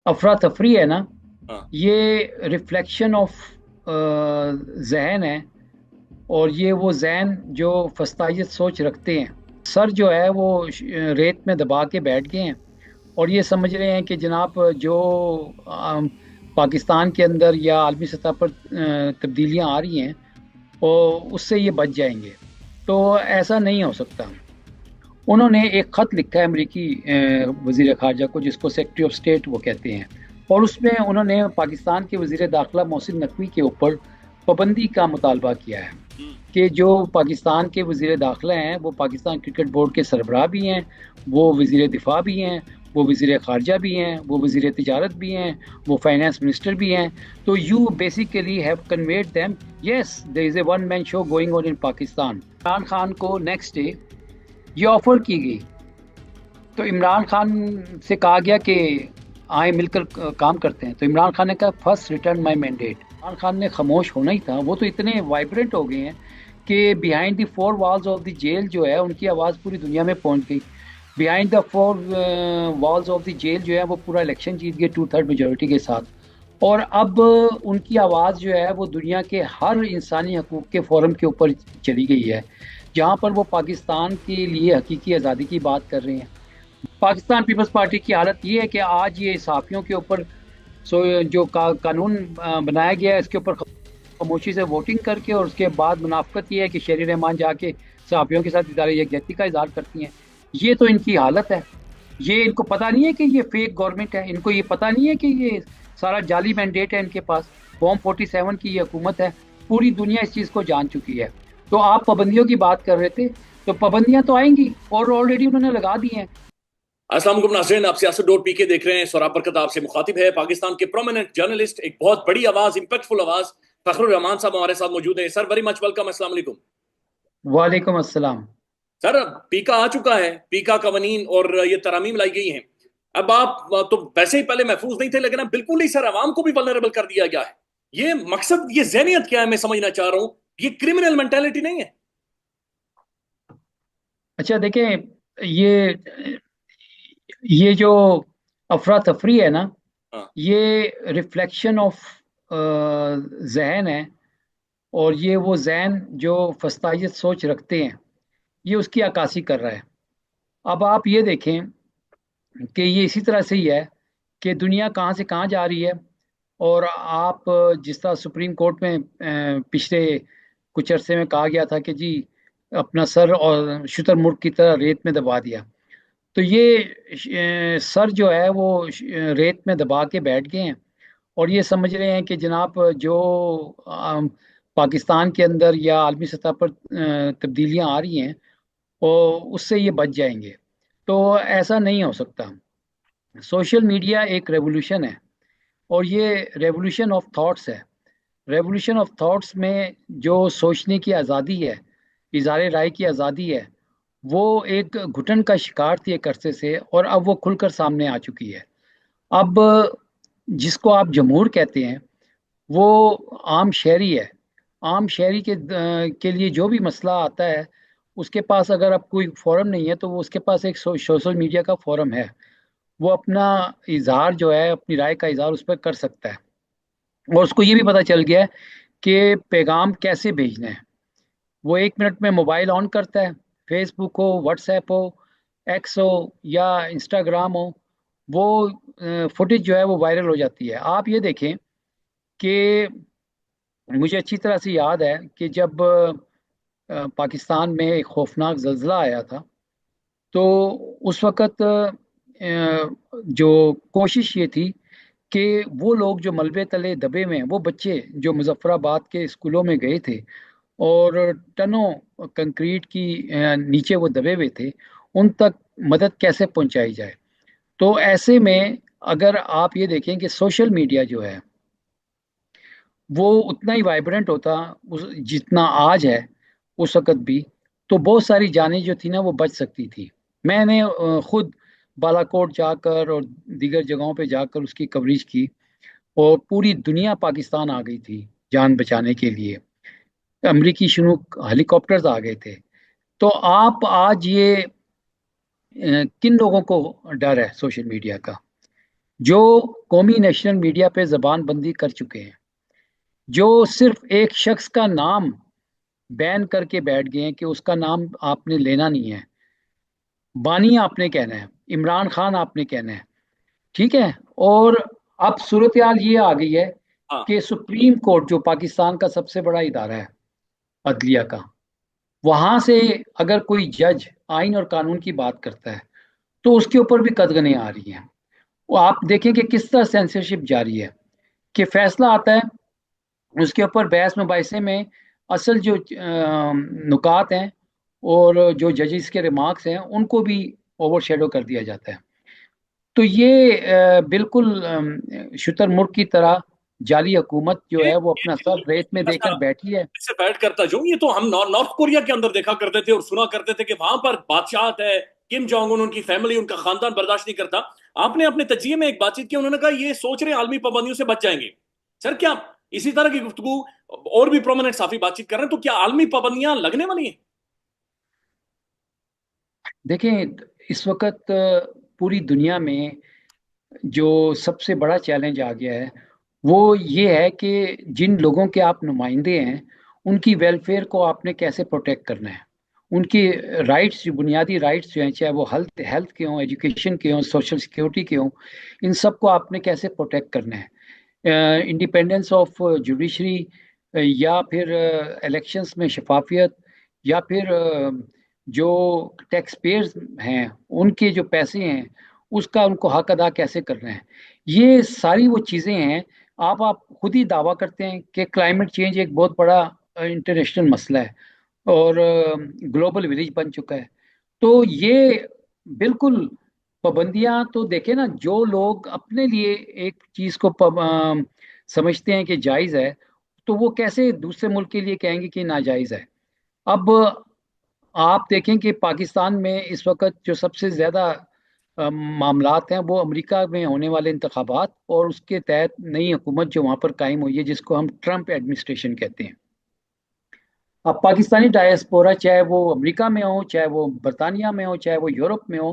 अफरा तफरी है ना, हाँ। ये रिफ्लेक्शन ऑफ जहन है। और ये वो जहन जो फस्तायत सोच रखते हैं, सर जो है वो रेत में दबा के बैठ गए हैं और ये समझ रहे हैं कि जनाब जो पाकिस्तान के अंदर या आलमी सतह पर तब्दीलियां आ रही हैं और उससे ये बच जाएंगे। तो ऐसा नहीं हो सकता। उन्होंने एक खत लिखा है अमरीकी वजीर खारजा को, जिसको सेक्रेटरी ऑफ स्टेट वो कहते हैं, और उसमें उन्होंने पाकिस्तान के वजीर दाखिला मोहसिन नकवी के ऊपर पाबंदी का मुतालबा किया है हम्म। कि जो पाकिस्तान के वजीर दाखिला हैं वो पाकिस्तान क्रिकेट बोर्ड के सरबराह भी हैं, वो वजीर दिफा भी हैं, वो वजीर खारजा भी हैं, वो वजीर तिजारत भी हैं, वो फाइनेंस मिनिस्टर भी हैं। तो you basically have conveyed them, yes there is a one man show going on in Pakistan. Imran Khan को नेक्स्ट डे ये ऑफर की गई। तो इमरान खान से कहा गया कि आए मिलकर काम करते हैं। तो इमरान खान ने कहा first return my mandate. Imran Khan ने खामोश होना ही था। वो तो इतने वाइब्रेंट हो गए हैं कि behind the four walls of the jail जो है उनकी आवाज़ पूरी दुनिया में पहुंच गई। Behind the four walls of the jail जो है वो पूरा इलेक्शन जीत गए 2/3 मेजोरिटी के साथ। और अब उनकी आवाज़ जो है वो दुनिया के हर इंसानी हकूक़ के फोरम के ऊपर चली गई है, जहाँ पर वो पाकिस्तान के लिए हकीकी आज़ादी की बात कर रहे हैं। पाकिस्तान पीपल्स पार्टी की हालत ये है कि आज ये सहाफ़ियों के ऊपर जो कानून बनाया गया है इसके ऊपर खामोशी से वोटिंग करके, और उसके बाद मुनाफ्कत ये है कि शेर रहमान जाके सहाफ़ियों के साथ इदारे यकजहती का इजहार करती हैं। ये तो इनकी हालत है। ये इनको पता नहीं है कि ये फेक गवर्नमेंट है, इनको ये पता नहीं है कि ये सारा जाली मैंडेट है इनके पास। फॉर्म 47 की ये हुकूमत है। पूरी दुनिया इस चीज़ को जान चुकी है। तो आप पाबंदियों की बात कर रहे थे, तो पाबंदियां तो आएंगी और ऑलरेडी उन्होंने लगा दी हैं। अस्सलाम वालेकुम नाज़रीन, आप सियासत डॉट पीके देख रहे हैं। सौरभ बरकत आपसे मुखातिब है। पाकिस्तान के प्रोमिनेंट जर्नलिस्ट, एक बहुत बड़ी आवाज, इंपैक्टफुल आवाज, फखरुर रहमान साहब हमारे साथ मौजूद हैं। Sir, very much welcome. अस्सलाम वालेकुम। वालेकुम अस्सलाम। सर, पीका आ चुका है, पीका कवानीन और ये तरामीम लाई गई हैं। अब आप तो वैसे ही पहले महफूज नहीं थे, लेकिन अब बिल्कुल ही सर अवाम को भी वल्नरेबल कर दिया गया है। ये मकसद, ये जहनियत क्या है, मैं समझना चाह रहा हूं। ये क्रिमिनल मेंटेलिटी नहीं है? अच्छा देखें, ये जो अफरा तफरी है ना, हाँ। ये रिफ्लेक्शन ऑफ जहन है। और ये वो जहन जो फस्तायत सोच रखते हैं, ये उसकी अक्कासी कर रहा है। अब आप ये देखें कि ये इसी तरह से ही है कि दुनिया कहाँ से कहाँ जा रही है। और आप जिस तरह सुप्रीम कोर्ट में पिछले कुछ अरसे में कहा गया था कि जी अपना सर और शुतुरमुर्ग की तरह रेत में दबा दिया। तो ये सर जो है वो रेत में दबा के बैठ गए हैं और ये समझ रहे हैं कि जनाब जो पाकिस्तान के अंदर या आलमी सतह पर तब्दीलियां आ रही हैं और उससे ये बच जाएंगे। तो ऐसा नहीं हो सकता। सोशल मीडिया एक रेवोल्यूशन है और ये रेवोल्यूशन ऑफ थॉट्स है। रेवोल्यूशन ऑफ थॉट्स में जो सोचने की आज़ादी है, इज़हार राय की आज़ादी है, वो एक घुटन का शिकार थी एक अरसे से, और अब वो खुलकर सामने आ चुकी है। अब जिसको आप जमहूर कहते हैं वो आम शहरी है। आम शहरी के लिए जो भी मसला आता है, उसके पास अगर अब कोई फोरम नहीं है तो वो उसके पास एक सोशल मीडिया का फोरम है। वो अपना इजहार जो है, अपनी राय का इजहार उस पर कर सकता है। और उसको ये भी पता चल गया है कि पैगाम कैसे भेजना है। वो 1 मिनट में मोबाइल ऑन करता है, फेसबुक हो, व्हाट्सएप हो, एक्स हो या इंस्टाग्राम हो, वो फुटेज जो है वो वायरल हो जाती है। आप ये देखें कि मुझे अच्छी तरह से याद है कि जब पाकिस्तान में एक खौफनाक जल्जला आया था, तो उस वक़्त जो कोशिश ये थी कि वो लोग जो मलबे तले दबे हुए हैं, वो बच्चे जो मुजफ्फराबाद के स्कूलों में गए थे और टनों कंक्रीट की नीचे वो दबे हुए थे, उन तक मदद कैसे पहुंचाई जाए। तो ऐसे में अगर आप ये देखें कि सोशल मीडिया जो है वो उतना ही वाइब्रेंट होता जितना आज है उस वक़्त भी, तो बहुत सारी जानें जो थी ना वो बच सकती थी। मैंने खुद बालाकोट जाकर और दीगर जगहों पे जाकर उसकी कवरेज की, और पूरी दुनिया पाकिस्तान आ गई थी जान बचाने के लिए। अमरीकी शनूक हेलीकॉप्टर्स आ गए थे। तो आप आज ये किन लोगों को डर है सोशल मीडिया का? जो कौमी नेशनल मीडिया पे जबान बंदी कर चुके हैं, जो सिर्फ एक शख्स का नाम बैन करके बैठ गए हैं कि उसका नाम आपने लेना नहीं है, बानी आपने कहना है, इमरान खान आपने कहना है, ठीक है। और अब सूरत हाल ये आ गई है हाँ। कि सुप्रीम कोर्ट जो पाकिस्तान का सबसे बड़ा इदारा है अदलिया का, वहां से अगर कोई जज आइन और कानून की बात करता है तो उसके ऊपर भी कदगने आ रही हैं। वो आप देखें कि किस तरह सेंसरशिप जारी है, कि फैसला आता है, उसके ऊपर बहस मुबाइसे में असल जो नुकात हैं और जो जजेस के रिमार्क्स हैं उनको भी ओवर शेडो कर दिया जाता है। तो ये बिल्कुल शुतुरमुर्ग की तरह जाली हुकूमत जो है वो अपना ये सर रेत में ऐसा देकर बैठी है। ऐसे बैठ करता जो ये तो हम नॉर्थ कोरिया के अंदर देखा करते थे और सुना करते थे कि वहां पर बादशाह है, किम जोंग उन, उनकी फैमिली, उनका खानदान बर्दाश्त नहीं करता। आपने अपने तजिए में एक बातचीत की, उन्होंने कहा ये सोच रहे हैं आलमी पाबंदियों से बच जाएंगे। सर क्या इसी तरह की गुफ्तगू और भी प्रोमिनेंट साफी बातचीत कर रहे हैं, तो क्या आलमी पाबंदियां लगने वाली हैं? देखें, इस वक्त पूरी दुनिया में जो सबसे बड़ा चैलेंज आ गया है वो ये है कि जिन लोगों के आप नुमाइंदे हैं उनकी वेलफेयर को आपने कैसे प्रोटेक्ट करना है। उनकी राइट्स, जो बुनियादी राइट्स जो हैं, चाहे वो हेल्थ हेल्थ के हों, एजुकेशन के हों, सोशल सिक्योरिटी के हों, इन सब को आपने कैसे प्रोटेक्ट करना है। इंडिपेंडेंस ऑफ जुडिशरी, या फिर इलेक्शंस में शफाफियत, या फिर जो टैक्स पेयर्स हैं उनके जो पैसे हैं उसका उनको हक अदा कैसे करना है। ये सारी वो चीज़ें हैं। आप खुद ही दावा करते हैं कि क्लाइमेट चेंज एक बहुत बड़ा इंटरनेशनल मसला है और ग्लोबल विलेज बन चुका है। तो ये बिल्कुल पाबंदियां तो देखे ना, जो लोग अपने लिए एक चीज को समझते हैं कि जायज है, तो वो कैसे दूसरे मुल्क के लिए कहेंगे कि नाजायज है। अब आप देखें कि पाकिस्तान में इस वक्त जो सबसे ज्यादा मामलात हैं वो अमेरिका में होने वाले इंतखाबात और उसके तहत नई हुकूमत जो वहाँ पर कायम हुई है, जिसको हम ट्रंप एडमिनिस्ट्रेशन कहते हैं। अब पाकिस्तानी डायस्पोरा, चाहे वो अमेरिका में हो, चाहे वो बरतानिया में हो, चाहे वो यूरोप में हो,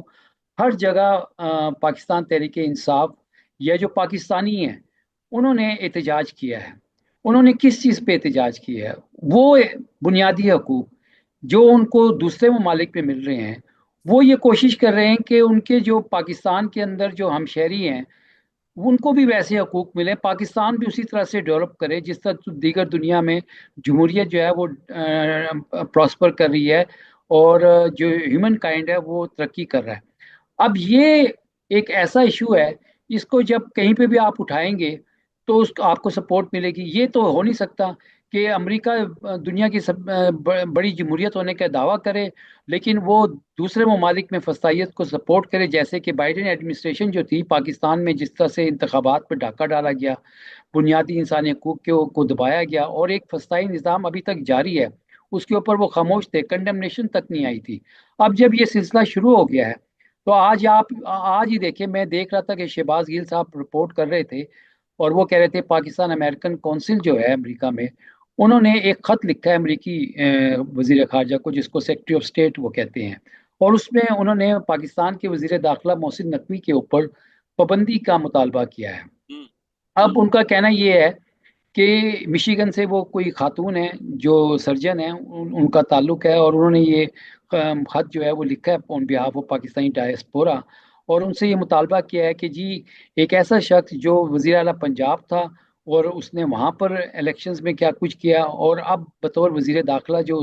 हर जगह पाकिस्तान तहरीक इंसाफ या जो पाकिस्तानी हैं उन्होंने एहतजाज किया है। उन्होंने किस चीज़ पे एहतजाज किया है? वो बुनियादी हकूक जो उनको दूसरे ममालिक में मिल रहे हैं, वो ये कोशिश कर रहे हैं कि उनके जो पाकिस्तान के अंदर जो हमशहरी हैं उनको भी वैसे हकूक मिले, पाकिस्तान भी उसी तरह से डेवलप करे जिस तरह दीगर दुनिया में जमहूरियत जो है वो प्रॉस्पर कर रही है और जो ह्यूमन काइंड है वो तरक्की कर रहा है। अब ये एक ऐसा इशू है, इसको जब कहीं पे भी आप उठाएंगे तो उसको आपको सपोर्ट मिलेगी। ये तो हो नहीं सकता कि अमेरिका दुनिया की बड़ी जमहूरियत होने का दावा करे लेकिन वो दूसरे ममालिक में फसाइयत को सपोर्ट करे। जैसे कि बाइडेन एडमिनिस्ट्रेशन जो थी पाकिस्तान में, जिस तरह से इंतखाबात पर डाका डाला गया, बुनियादी इंसानी हकूक को दबाया गया और एक फसाई निज़ाम अभी तक जारी है, उसके ऊपर वो खामोश थे, कंडेमनेशन तक नहीं आई थी। अब जब ये सिलसिला शुरू हो गया है तो आज ही देखें, मैं देख रहा था कि शहबाज गिल साहब रिपोर्ट कर रहे थे और वो कह रहे थे पाकिस्तान अमेरिकन कौंसिल जो है अमेरिका में, उन्होंने एक खत लिखा है अमेरिकी वजीर खारजा को, जिसको सेक्रेटरी ऑफ स्टेट वो कहते हैं, और उसमें उन्होंने पाकिस्तान के वजीर दाखिला मोहसिन नकवी के ऊपर पाबंदी का मुतालबा किया है। हम्म। अब उनका कहना ये है कि मिशिगन से वो कोई खातून है जो सर्जन है, उनका ताल्लुक है और उन्होंने ये खत जो है वो लिखा है on behalf of Pakistani diaspora, और उनसे ये मुतालबा किया है कि जी एक ऐसा शख्स जो वज़ीर आला पंजाब था और उसने वहाँ पर इलेक्शंस में क्या कुछ किया और अब बतौर वज़ीर दाखिला जो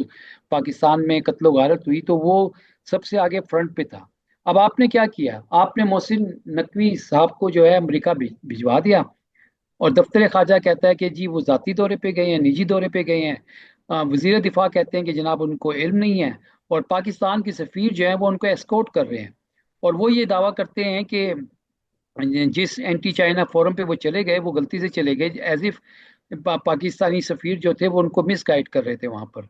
पाकिस्तान में कत्लो गारत हुई तो वो सबसे आगे फ्रंट पे था। अब आपने क्या किया? आपने मोहसिन नकवी साहब को जो है अमेरिका भिजवा दिया और दफ्तर खारजा कहता है कि जी वो ज़ाती दौरे पे गए हैं, निजी दौरे पे गए हैं। वजीर दिफा कहते हैं कि जनाब उनको इल्म नहीं है, और पाकिस्तान के सफ़ीर जो हैं वो उनको एस्कॉर्ट कर रहे हैं। और वो ये दावा करते हैं कि जिस एंटी चाइना फोरम पे वो चले गए वो गलती से चले गए, एज इफ पाकिस्तानी सफ़ीर जो थे वो उनको मिस गाइड कर रहे थे वहाँ पर।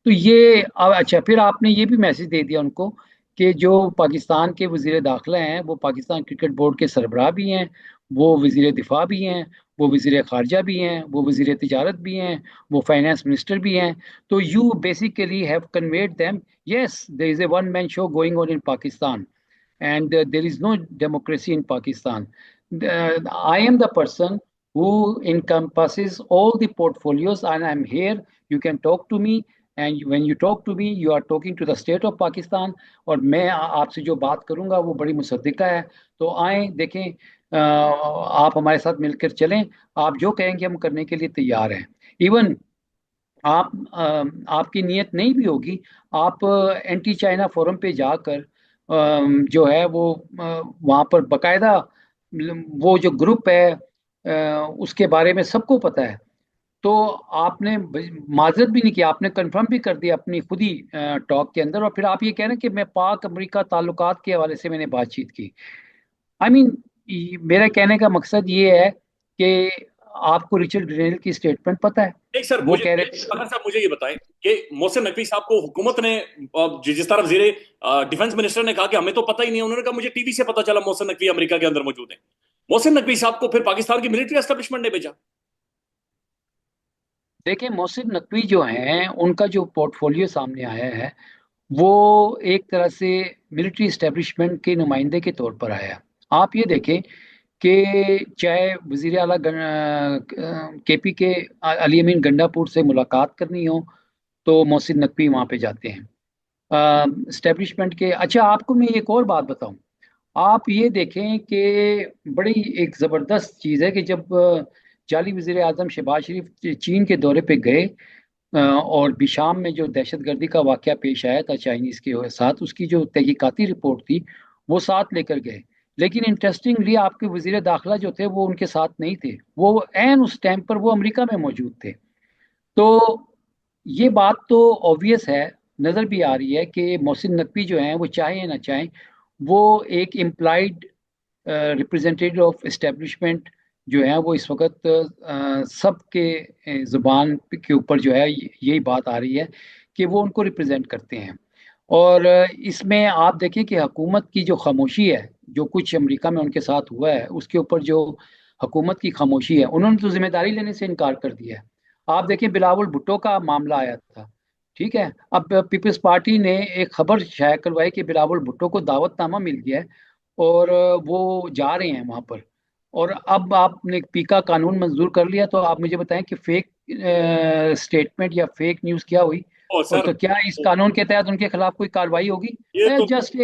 तो ये अच्छा, फिर आपने ये भी मैसेज दे दिया उनको कि जो पाकिस्तान के वजीर दाखिला हैं वो पाकिस्तान क्रिकेट बोर्ड के सरबराह भी हैं, वो वजीर दिफा भी हैं, वो वजीर खारजा भी हैं, वो वजीर तिजारत भी हैं, वो फाइनेंस मिनिस्टर भी हैं। तो you basically have conveyed them, yes there is a one man show going on in Pakistan and there is no democracy in Pakistan. I am the person who encompasses all the portfolios, and I'm here. You can talk to me, and when you talk to me, you are talking to the state of Pakistan. और मैं आपसे जो बात करूंगा वो बड़ी मुसद्दिका है। तो आए देखें, आप हमारे साथ मिलकर चलें। आप जो कहेंगे हम करने के लिए तैयार हैं। इवन आप आपकी नीयत नहीं भी होगी, आप एंटी चाइना फोरम पे जाकर जो है वो वहाँ पर बकायदा वो जो ग्रुप है उसके बारे में सबको पता है। तो आपने माजरत भी नहीं किया, आपने कंफर्म भी कर दिया अपनी खुद ही टॉक के अंदर, और फिर आप ये कह रहे हैं कि मैं पाक अमेरिका ताल्लुकात के हवाले से मैंने बातचीत की। आई I मीन मेरा कहने का मकसद ये है कि आपको रिचर्ड ग्रेनल की स्टेटमेंट पता है। नहीं सर, वो मुझे कह रहे अगर साहब मुझे ये बताएं कि मोहसिन नकवी साहब को हुकूमत ने जिस तरह वजीर डिफेंस मिनिस्टर ने कहा कि हमें तो पता ही नहीं है, उन्होंने कहा मुझे टीवी से पता चला मोहसिन नकवी अमेरिका के अंदर मौजूद है। मोहसिन नकवी साहब को फिर पाकिस्तान की मिलिट्री एस्टेब्लिशमेंट ने भेजा। देखिए, मोहसिन नकवी जो हैं उनका जो पोर्टफोलियो सामने आया है वो एक तरह से मिलिट्री इस्टेब्लिशमेंट के नुमाइंदे के तौर पर आया। आप ये देखें कि चाहे वजीर आला केपी के अली अमीन गंडापुर से मुलाकात करनी हो तो मोहसिन नकवी वहाँ पे जाते हैं इस्टेब्लिशमेंट के। अच्छा, आपको मैं एक और बात बताऊं। आप ये देखें कि बड़ी एक ज़बरदस्त चीज़ है कि जब जाली वजीर आजम शहबाज शरीफ चीन के दौरे पे गए और बिशाम में जो दहशतगर्दी का वाक़या पेश आया था चाइनीज़ के साथ, उसकी जो तहकीकाती रिपोर्ट थी वो साथ लेकर गए। लेकिन इंटरेस्टिंगली आपके वजीर दाखिला जो थे वो उनके साथ नहीं थे, वो एन उस टाइम पर वो अमेरिका में मौजूद थे। तो ये बात तो ऑब्वियस है, नज़र भी आ रही है कि मोहसिन नकवी जो हैं वो चाहे या ना चाहें वो एक इम्प्लाइड रिप्रेजेंटेटिव ऑफ इस्टेब्लिशमेंट जो है वो इस वक्त सबके ज़ुबान के ऊपर जो है यही बात आ रही है कि वो उनको रिप्रेजेंट करते हैं। और इसमें आप देखिए कि हुकूमत की जो खामोशी है, जो कुछ अमेरिका में उनके साथ हुआ है उसके ऊपर जो हुकूमत की खामोशी है, उन्होंने तो जिम्मेदारी लेने से इनकार कर दिया है। आप देखें बिलावल भुट्टो का मामला आया था, ठीक है, अब पीपल्स पार्टी ने एक खबर शाया करवाई कि बिलावल भुट्टो को दावतनामा मिल गया है और वो जा रहे हैं वहां पर। और अब आपने पीका कानून मंजूर कर लिया, तो आप मुझे बताएं कि फेक स्टेटमेंट या फेक न्यूज़ क्या हुई, ओ और सर, तो क्या इस कानून के तहत उनके खिलाफ कोई कार्रवाई होगी? ये तो जस्ट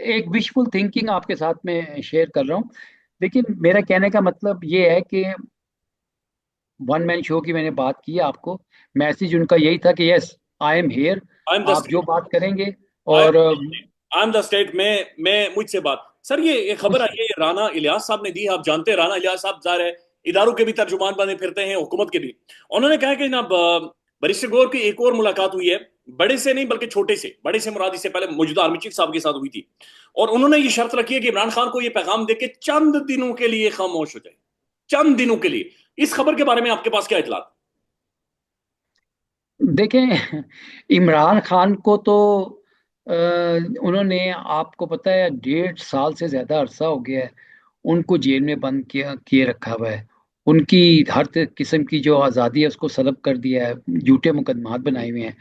एक विशफुल थिंकिंग आपके साथ में शेयर कर रहा हूँ। लेकिन मेरा कहने का मतलब ये है कि वन मैन शो की मैंने बात की आपको, मैसेज उनका यही था कि yes, I am here, I am the आप जो बात करेंगे। आई और एम द स्टेट में मैं मुझसे बात। सर ये खबर आई है, ये राना इलियास साहब ने दी है। आप जानते हैं राना इलियास साहब ज़ाहिर है इदारों के भी तर्जुमान बने फिरते हैं, हुकूमत के भी। उन्होंने कहा कि ना बैरिस्टर गौर की एक और मुलाकात हुई है, बड़े से नहीं बल्कि छोटे से। बड़े से मुराद इससे पहले मौजूदा आर्मी चीफ साहब के साथ हुई थी, और उन्होंने ये शर्त रखी है कि इमरान खान को ये पैगाम दे के चंद दिनों के लिए खामोश हो जाए, चंद दिनों के लिए। इस खबर के बारे में आपके पास क्या इतला? देखें, इमरान खान को तो उन्होंने, आपको पता है, 1.5 साल से ज्यादा अरसा हो गया है उनको जेल में बंद किया किए रखा हुआ है। उनकी हर किस्म की जो आज़ादी है उसको सलब कर दिया है, झूठे मुकदमात बनाए हुए हैं।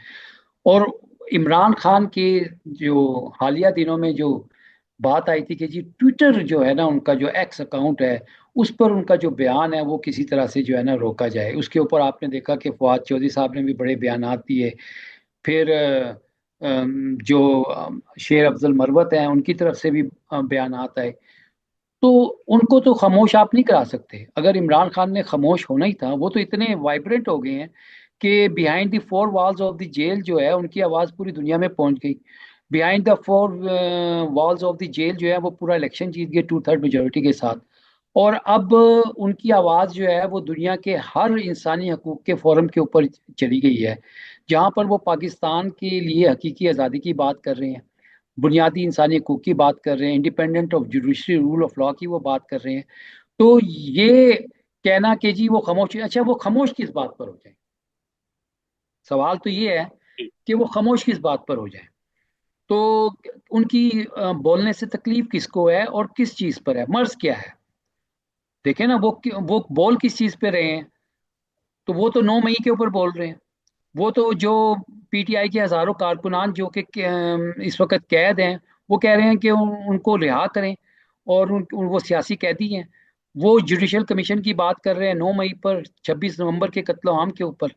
और इमरान खान के जो हालिया दिनों में जो बात आई थी कि जी ट्विटर जो है ना, उनका जो एक्स अकाउंट है उस पर उनका जो बयान है वो किसी तरह से जो है ना रोका जाए, उसके ऊपर आपने देखा कि फवाद चौधरी साहब ने भी बड़े बयानात दिए। फिर जो शेर अफजल मरवत हैं उनकी तरफ से भी बयानात आए। तो उनको तो खामोश आप नहीं करा सकते। अगर इमरान खान ने खामोश होना ही था, वो तो इतने वाइब्रेंट हो गए हैं कि behind the four walls of the jail जो है उनकी आवाज़ पूरी दुनिया में पहुंच गई। Behind the four walls of the jail जो है वो पूरा इलेक्शन जीत गए 2/3 मेजोरिटी के साथ। और अब उनकी आवाज़ जो है वो दुनिया के हर इंसानी हकूक के फोरम के ऊपर चली गई है, जहाँ पर वो पाकिस्तान के लिए हकीकी आज़ादी की बात कर रहे हैं, बुनियादी इंसानी हकूक की बात कर रहे हैं, independent of judiciary rule of law की वो बात कर रहे हैं। तो ये कहना कि जी वो खामोश, अच्छा वो खामोश किस बात पर हो जाए? सवाल तो ये है कि वो खामोश किस बात पर हो जाए। तो उनकी बोलने से तकलीफ किसको है और किस चीज पर है, मर्ज क्या है? देखे ना, वो बोल किस चीज पे रहे हैं? तो वो तो 9 मई के ऊपर बोल रहे हैं। वो तो जो पीटीआई के हजारों कारकुनान जो कि इस वक्त कैद हैं, वो कह रहे हैं कि उनको रिहा करें। और वो सियासी कैदी हैं। वो जुडिशल कमीशन की बात कर रहे हैं 9 मई पर 26 नवंबर के कत्ल आम के ऊपर।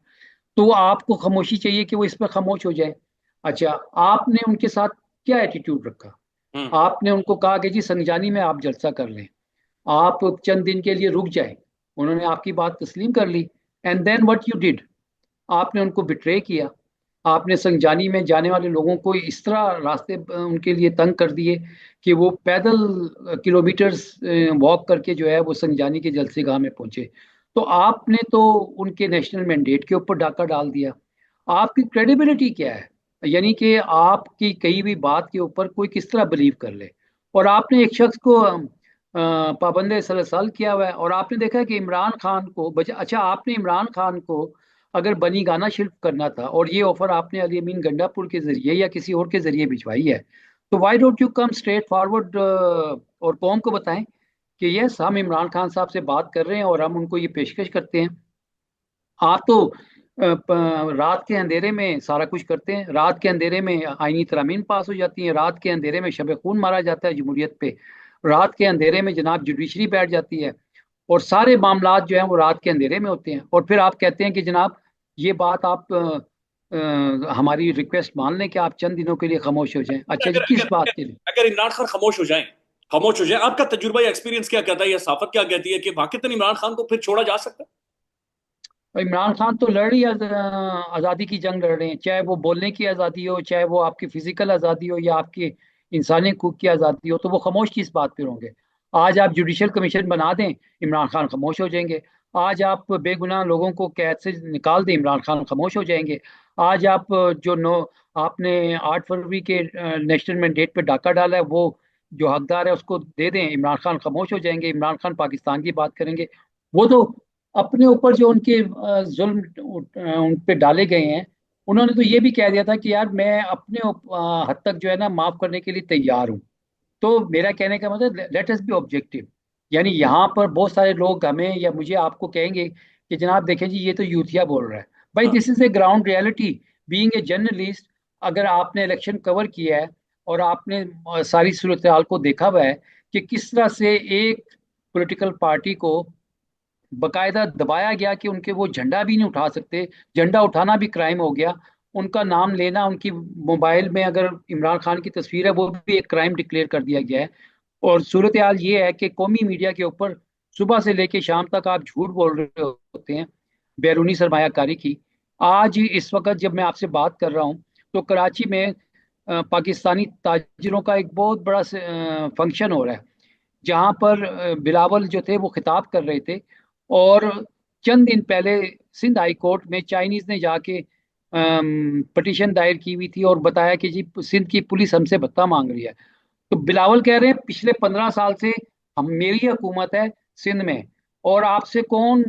तो आपको खामोशी चाहिए कि वो इस पर खामोश हो जाए। अच्छा, आपने उनके साथ क्या एटीट्यूड रखा? हम्म। आपने उनको कहा कि जी संगजानी में आप जलसा कर लें, आप चंद दिन के लिए रुक जाए। उन्होंने आपकी बात तस्लीम कर ली। And then what you did, आपने उनको बिट्रे किया। आपने संजानी में जाने वाले लोगों को इस तरह रास्ते उनके लिए तंग कर दिए कि वो पैदल किलोमीटर्स वॉक करके जो है वो संजानी के जलसेगाह में पहुंचे। तो आपने तो उनके नेशनल मैंडेट के ऊपर डाका डाल दिया। आपकी क्रेडिबिलिटी क्या है? यानी कि आपकी कही भी बात के ऊपर कोई किस तरह बिलीव कर ले। और आपने एक शख्स को पाबंद सलसल किया हुआ है। और आपने देखा है कि इमरान खान को अच्छा, आपने इमरान खान को अगर बनी गाना शिल्प करना था और ये ऑफर आपने अली अमीन गंडापुर के जरिए या किसी और के जरिए भिजवाई है, तो why don't you come straight forward और कौम को बताएं कि यस, हम इमरान खान साहब से बात कर रहे हैं और हम उनको ये पेशकश करते हैं। आप तो रात के अंधेरे में सारा कुछ करते हैं। रात के अंधेरे में आईनी तरामीम पास हो जाती हैं, रात के अंधेरे में शब खून मारा जाता है जमहूरियत पे, रात के अंधेरे में जनाब जुडिशरी बैठ जाती है, और सारे मामलात जो हैं वो रात के अंधेरे में होते हैं। और फिर आप कहते हैं कि जनाब ये बात आप हमारी रिक्वेस्ट मान लें कि आप चंद दिनों के लिए खामोश हो जाएं। अच्छा जी, अगर किस अगर बात अगर, के लिए? अगर इमरान खान खामोश हो जाए, आपका तजुर्बा या एक्सपीरियंस क्या कहता है, या साफत क्या कहती है कि वाकई इमरान खान को फिर छोड़ा जा सकता है? और इमरान खान तो लड़ ही आज़ादी की जंग लड़ रहे हैं, चाहे वो बोलने की आज़ादी हो, चाहे वो आपकी फिजिकल आज़ादी हो, या आपकी इंसानी हकूक की आज़ादी हो। तो वो खामोश किस बात पे होंगे? आज आप जुडिशल कमीशन बना दें, इमरान खान खामोश हो जाएंगे। आज आप बेगुनाह लोगों को कैद से निकाल दें, इमरान खान खामोश हो जाएंगे। आज आप जो नो आपने 8 फरवरी के नेशनल मैंडेट पे डाका डाला है, वो जो हकदार है उसको दे दें, इमरान खान खामोश हो जाएंगे। इमरान खान पाकिस्तान की बात करेंगे। वो तो अपने ऊपर जो उनके जुल्म उन पे डाले गए हैं, उन्होंने तो ये भी कह दिया था कि यार मैं अपने हद तक जो है ना माफ करने के लिए तैयार हूँ। तो मेरा कहने का मतलब, लेट अस बी ऑब्जेक्टिव। यानी यहाँ पर बहुत सारे लोग हमें या मुझे आपको कहेंगे कि जनाब देखें जी, ये तो यूथिया बोल रहा है। भाई, हाँ। This is a ground reality. Being a journalist, अगर आपने इलेक्शन कवर किया है और आपने सारी सूरत हाल को देखा हुआ है कि किस तरह से एक पॉलिटिकल पार्टी को बकायदा दबाया गया कि उनके वो झंडा भी नहीं उठा सकते, झंडा उठाना भी क्राइम हो गया, उनका नाम लेना, उनकी मोबाइल में अगर इमरान खान की तस्वीर है वो भी एक क्राइम डिक्लेयर कर दिया गया है। और सूरत हाल ये है कि कौमी मीडिया के ऊपर सुबह से लेकर शाम तक आप झूठ बोल रहे होते हैं बैरूनी सरमायाकारी की। आज इस वक्त जब मैं आपसे बात कर रहा हूँ तो कराची में पाकिस्तानी ताजिरों का एक बहुत बड़ा फंक्शन हो रहा है, जहां पर बिलावल जो थे वो खिताब कर रहे थे। और चंद दिन पहले सिंध हाई कोर्ट में चाइनीज ने जाके पटिशन दायर की हुई थी और बताया कि जी सिंध की पुलिस हमसे भत्ता मांग रही है। तो बिलावल कह रहे हैं पिछले 15 साल से हम मेरी हुकूमत है सिंध में, और आपसे कौन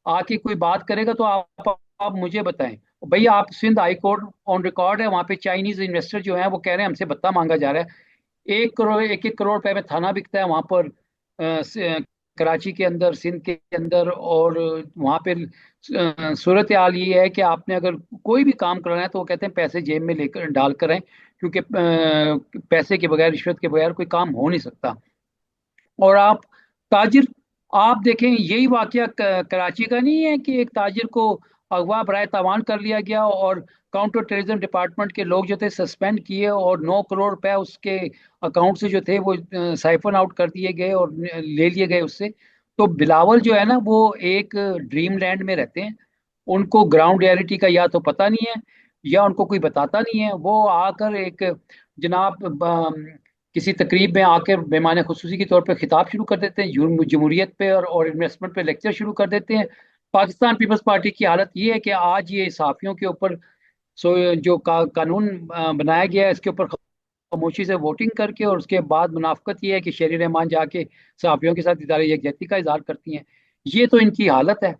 आके कोई बात करेगा तो आप मुझे बताएं। भैया, आप Sindh high court on record है, वहां पे चाइनीज इन्वेस्टर जो है वो कह रहे हैं हमसे भत्ता मांगा जा रहा है। 1 करोड़ 1-1 करोड़ रुपए में थाना बिकता है वहां पर कराची के अंदर, सिंध के अंदर। और वहां पे सूरत हाल ये है कि आपने अगर कोई भी काम कराना है तो वो कहते हैं पैसे जेब में लेकर डाल कर आए, क्योंकि पैसे के बगैर, रिश्वत के बगैर कोई काम हो नहीं सकता। और आप ताजिर, आप देखें यही वाकया कराची का नहीं है कि एक ताजिर को अगवा बराए तावान कर लिया गया और काउंटर टेररिज्म डिपार्टमेंट के लोग जो थे सस्पेंड किए और 9 करोड़ रुपए उसके अकाउंट से जो थे वो साइफन आउट कर दिए गए और ले लिए गए उससे। तो बिलावल जो है ना वो एक ड्रीम लैंड में रहते हैं। उनको ग्राउंड रियलिटी का या तो पता नहीं है या उनको कोई बताता नहीं है। वो आकर एक जनाब किसी तकरीब में आकर बेमाने खुसूसी के तौर पर खिताब शुरू कर देते हैं, जमहूरियत पे और इन्वेस्टमेंट पे लेक्चर शुरू कर देते हैं। पाकिस्तान पीपल्स पार्टी की हालत ये है कि आज ये सहाफ़ियों के ऊपर जो कानून बनाया गया है इसके ऊपर खामोशी से वोटिंग करके, और उसके बाद मुनाफकत ये है कि शेर रहमान जाके सहाफ़ियों के साथ इदारे यकजहती का इजहार करती हैं। ये तो इनकी हालत है।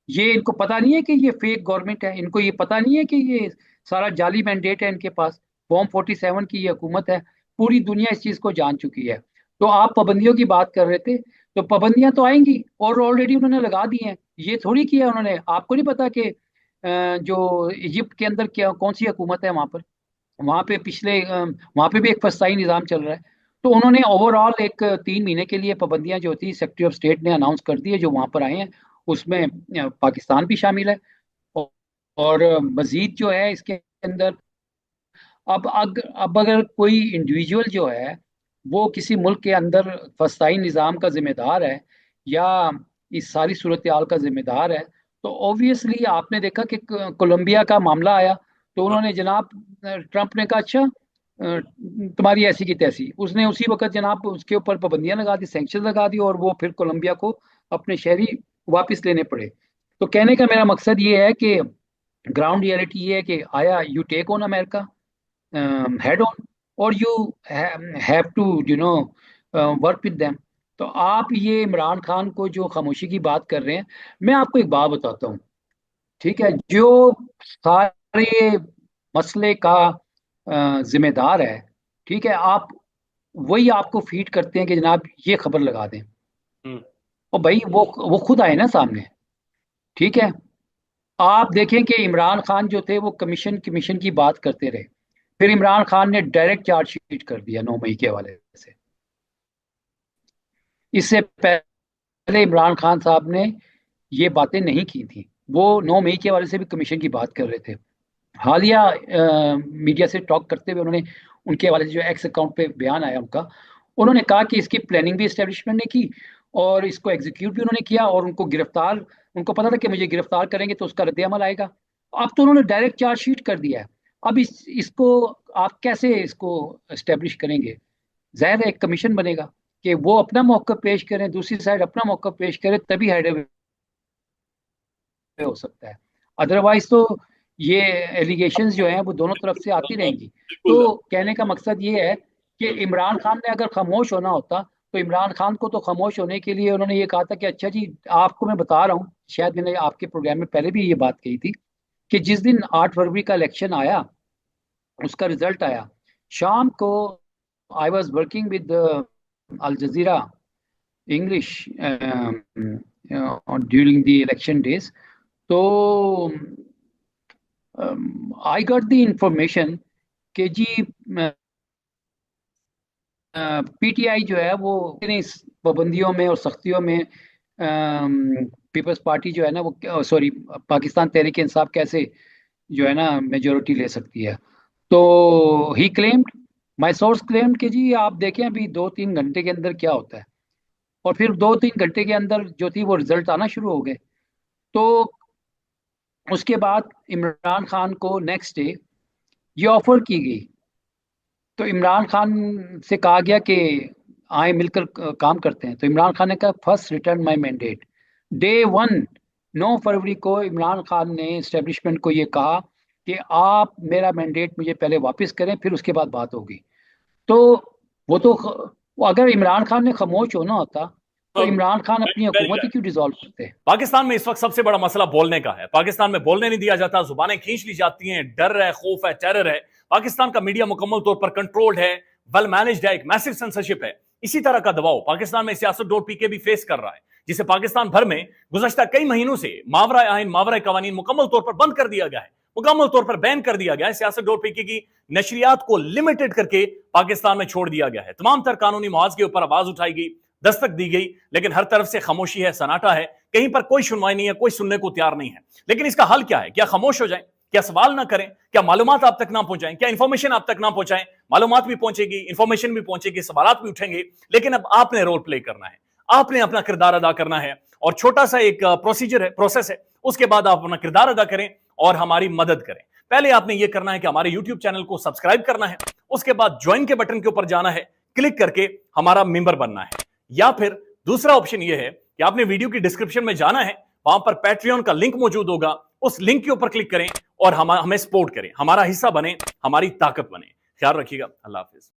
ये इनको पता नहीं है कि ये फेक गवर्नमेंट है, इनको ये पता नहीं है कि ये सारा जाली मैंडेट है इनके पास, फॉर्म 47 की ये हुकूमत है। पूरी दुनिया इस चीज को जान चुकी है। तो आप पाबंदियों की बात कर रहे थे, तो पाबंदियां तो आएंगी और ऑलरेडी उन्होंने लगा दी हैं। ये थोड़ी किया उन्होंने, आपको नहीं पता कि जो इजिप्ट के अंदर क्या कौन सी हुकूमत है वहां पर? वहां पे पिछले वहां पे भी एक फसाई निज़ाम चल रहा है। तो उन्होंने ओवरऑल एक 3 महीने के लिए पाबंदियां जो थी सेक्रेटरी ऑफ स्टेट ने अनाउंस कर दी है, जो वहां पर आए हैं उसमें पाकिस्तान भी शामिल है। और मजीद जो है इसके अंदर, अब अगर कोई इंडिविजुअल जो है वो किसी मुल्क के अंदर फसाई निज़ाम का जिम्मेदार है या इस सारी सूरत हाल का जिम्मेदार है, तो ऑब्वियसली आपने देखा कि कोलंबिया का मामला आया तो उन्होंने जनाब ट्रंप ने कहा अच्छा तुम्हारी ऐसी की तैसी, उसने उसी वक्त जनाब उसके ऊपर पाबंदियां लगा दी, सैंक्शन लगा दी, और वो फिर कोलंबिया को अपने शहरी वापस लेने पड़े। तो कहने का मेरा मकसद ये है कि ग्राउंड रियलिटी ये है कि आया you take on America head on, और you have to work with them. तो आप ये इमरान खान को जो खामोशी की बात कर रहे हैं, मैं आपको एक बात बताता हूँ, ठीक है, जो सारे मसले का जिम्मेदार है, ठीक है, आप वही आपको फीड करते हैं कि जनाब ये खबर लगा दें, हम्म। और भाई वो खुद आए ना सामने, ठीक है। आप देखें कि इमरान खान जो थे वो कमीशन कमीशन की बात करते रहे, फिर इमरान खान ने डायरेक्ट चार्जशीट कर दिया 9 मई के हवाले से। इससे पहले इमरान खान साहब ने ये बातें नहीं की थी, वो 9 मई के हवाले से भी कमीशन की बात कर रहे थे। हालिया मीडिया से टॉक करते हुए उन्होंने, उनके हवाले से जो एक्स अकाउंट पे बयान आया उनका, उन्होंने कहा कि इसकी प्लानिंग भी इस्टेब्लिशमेंट ने की और इसको एग्जीक्यूट भी उन्होंने किया, और उनको पता था कि मुझे गिरफ्तार करेंगे तो उसका रद्द-ए-अमल आएगा। अब तो उन्होंने डायरेक्ट चार्जशीट कर दिया है। अब इसको आप कैसे इसको इस्टेब्लिश करेंगे? जाहिर है एक कमीशन बनेगा कि वो अपना मौक़िफ़ पेश करें, दूसरी साइड अपना मौक़िफ़ पेश करे, तभी हेड हो सकता है। अदरवाइज तो ये एलिगेशंस जो हैं वो दोनों तरफ से आती रहेंगी। बिल्कुल। तो कहने का मकसद ये है कि इमरान खान ने अगर खामोश होना होता, तो इमरान खान को तो खामोश होने के लिए उन्होंने ये कहा था कि अच्छा जी, आपको मैं बता रहा हूँ, शायद मैंने आपके प्रोग्राम में पहले भी ये बात कही थी, कि जिस दिन 8 फरवरी का इलेक्शन आया, उसका रिजल्ट आया शाम को, I was working with Al Jazeera English during the election days. तो आई गॉट द इंफॉर्मेशन कि जी पीटीआई जो है वो इस पाबंदियों में और सख्तियों में पीपल्स पार्टी जो है ना वो, सॉरी, पाकिस्तान तहरीक इंसाफ कैसे जो है ना मेजोरिटी ले सकती है। तो ही क्लेम्ड, माय सोर्स क्लेम्ड कि जी आप देखें अभी 2-3 घंटे के अंदर क्या होता है, और फिर 2-3 घंटे के अंदर जो थी वो रिजल्ट आना शुरू हो गए। तो उसके बाद इमरान खान को नेक्स्ट डे ये ऑफर की गई, तो इमरान खान से कहा गया कि आए मिलकर काम करते हैं। तो इमरान खान ने कहा first return my mandate. Day 1 9 फरवरी को इमरान खान ने इस्टेब्लिशमेंट को ये कहा कि आप मेरा मैंडेट मुझे पहले वापस करें, फिर उसके बाद बात होगी। तो वो अगर इमरान खान ने खामोश होना होता, तो इमरान खान अपनी हुकूमत ही क्यों डिसॉल्व करते। पाकिस्तान में इस वक्त सबसे बड़ा मसला बोलने का है। पाकिस्तान में बोलने नहीं दिया जाता, जुबानें खींच ली जाती हैं, डर है, खौफ है, टेरर है। पाकिस्तान का मीडिया मुकम्मल तौर पर कंट्रोल्ड है, वेल मैनेज्ड है, एक मैसिव सेंसरशिप है। इसी तरह का दबाव पाकिस्तान में सियासत.pk भी फेस कर रहा है, जिसे पाकिस्तान भर में गुज़श्ता कई महीनों से मावरा आइन, मावरा कवानीन मुकम्मल तौर पर बंद कर दिया गया है, मुकम्मल तौर पर बैन कर दिया गया है। सियासत.pk की नशरियात को लिमिटेड करके पाकिस्तान में छोड़ दिया गया है। तमाम तर कानूनी मुआवज के ऊपर आवाज उठाई गई, दस्तक दी गई, लेकिन हर तरफ से खामोशी है, सन्नाटा है, कहीं पर कोई सुनवाई नहीं है, कोई सुनने को तैयार नहीं है। लेकिन इसका हल क्या है? क्या खामोश हो जाएं? क्या सवाल ना करें? क्या मालूमात आप तक ना पहुंचाएं? क्या इंफॉर्मेशन आप तक ना पहुंचाएं? मालूमात भी पहुंचेगी, इंफॉर्मेशन भी पहुंचेगी, सवाल भी उठेंगे, लेकिन अब आपने रोल प्ले करना है, आपने अपना किरदार अदा करना है। और छोटा सा एक प्रोसीजर है, प्रोसेस है, उसके बाद आप अपना किरदार अदा करें और हमारी मदद करें। पहले आपने यह करना है कि हमारे यूट्यूब चैनल को सब्सक्राइब करना है, उसके बाद ज्वाइन के बटन के ऊपर जाना है, क्लिक करके हमारा मेंबर बनना है। या फिर दूसरा ऑप्शन यह है कि आपने वीडियो की डिस्क्रिप्शन में जाना है, वहां पर पैट्रियन का लिंक मौजूद होगा, उस लिंक के ऊपर क्लिक करें और हमें सपोर्ट करें, हमारा हिस्सा बने, हमारी ताकत बने। ख्याल रखिएगा। अल्लाह हाफिज।